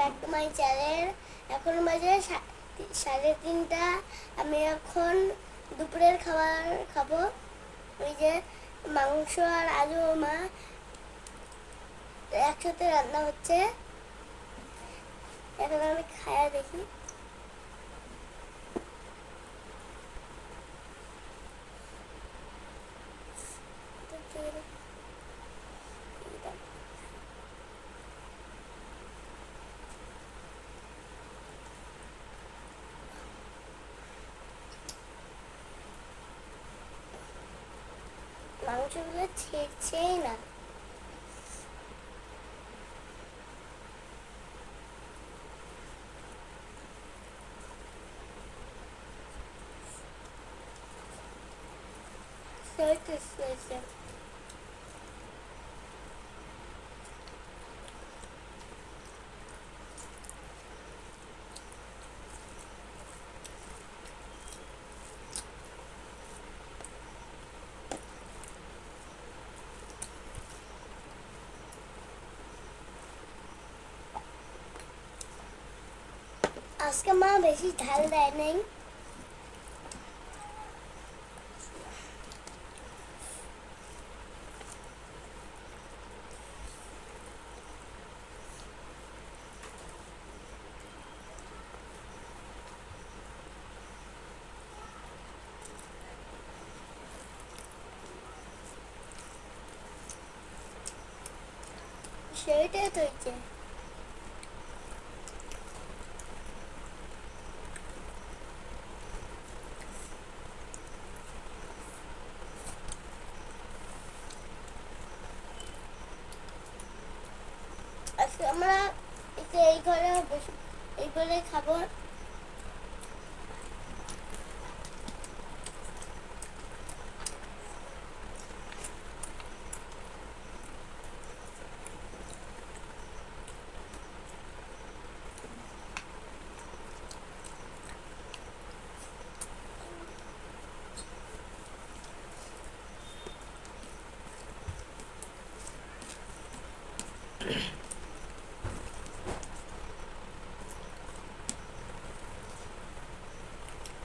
Back to my channel. এখন বাজে 3:30। আমি এখন দুপুরের খাবার খাবো। ওই যে মাংস আর আলু মা একসাথে রান্না হচ্ছে। এখন আমি খায়া দেখি। মাংসগুলো ছেড়ছেই না। আজকে মা বেশি ঝাল দেয় নাই। সেটাই তো হচ্ছে। আজকে আমরা এই ঘরে এই ঘরে খাবো।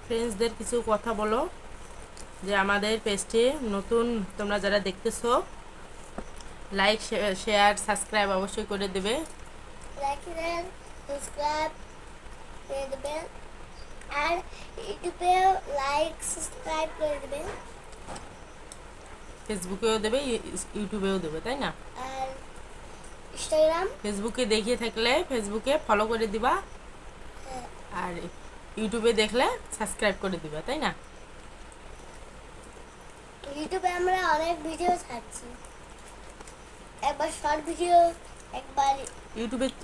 ফ্রেন্ডসদের কিছু কথা বলো, যে আমাদের পেজটি নতুন তোমরা যারা দেখতেছো লাইক শেয়ার সাবস্ক্রাইব অবশ্যই করে দেবে। লাইক দেন, সাবস্ক্রাইব করে দেবেন আর ইউটিউবে লাইক সাবস্ক্রাইব করে দেবেন। ফেসবুকেও দেবে, ইউটিউবেও দেবে, তাই না? আর ইনস্টাগ্রাম, ফেসবুকে দেখিয়ে থাকলে ফেসবুকে ফলো করে দিবা, আর ইউটিউবে দেখলে সাবস্ক্রাইব করে দিবা, তাই না? ইউটিউবে আমরা অনেক ভিডিও ছাড়ছি। একবার শর্ট ভিডিও, একবার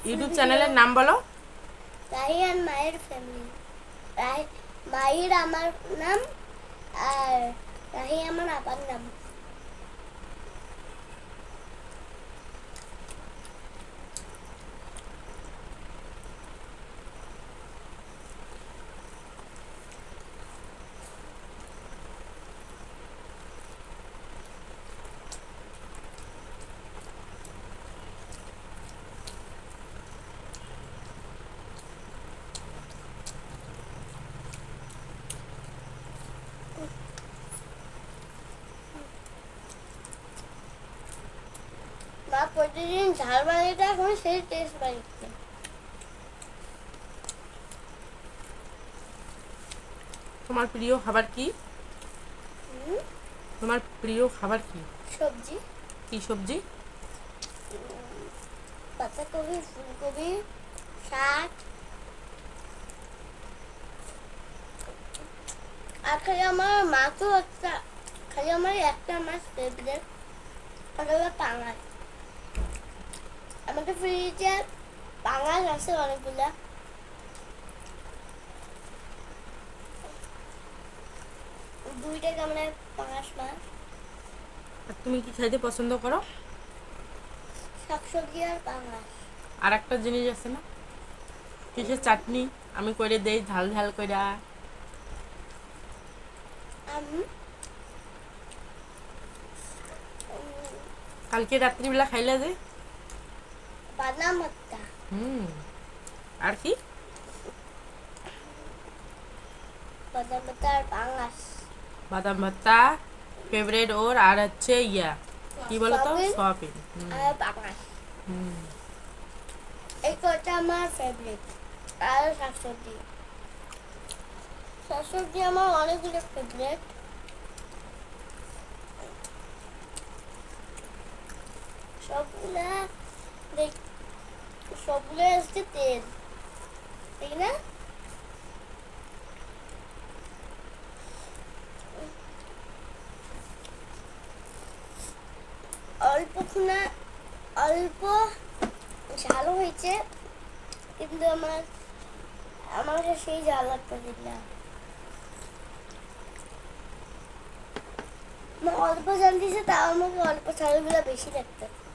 ইউটিউব চ্যানেলের নাম বলো। রাহিয়ান মায়ের ফ্যামিলি। মাহির আমার নাম আর রাহি আমার আপার নাম। মা প্রতিদিন ঝাল বানিয়ে এখন সেই টেস্ট বানিয়েছে। তোমার প্রিয় খাবার কি? তোমার প্রিয় খাবার কি? সবজি। কি সবজি? পাতাকপি, ফুলকপি, শাক। আর খালি আমার মাছও খালি আমার একটা মাছ ফেভারিট, ওটা হলো পাঙাশ। আমাদের ফ্রিজে পাঙাশ আছে অনেকগুলা। দুইটা গামলায় পাঙাশ মাছ। আর তুমি কি খাইতে পছন্দ করো? শাকসবজি আর পাঙাশ। আর একটা জিনিস আছে না, কিসের চাটনি আমি করে দেই ঝাল ঝাল কইরা। কালকে রাত্রিবেলা খাইলা যে বাদাম ভর্তা। আর কি? বাদাম ভর্তা আর পাঙাশ। বাদাম ভর্তা ফেভারিট ওর, আর হচ্ছে ইয়া কি বলতো, সয়াবিন সয়াবিন। আর পাঙাশ, হুম। এই কটা আমার ফেভারিট। আর শাকসবজি, শাকসবজি আমার অনেকগুলো ফেভারিট। সবগুলা দেখ, সবগুলো হচ্ছে তেল, ঠিক না? অল্পক্ষণে অল্প ঝালও হয়েছে, কিন্তু আমাকে সেই ঝাল লাগতেছিল না। অল্প ঝাল দিয়েছে, তাও আমাকে অল্প ঝালগুলো বেশি লাগতেছে।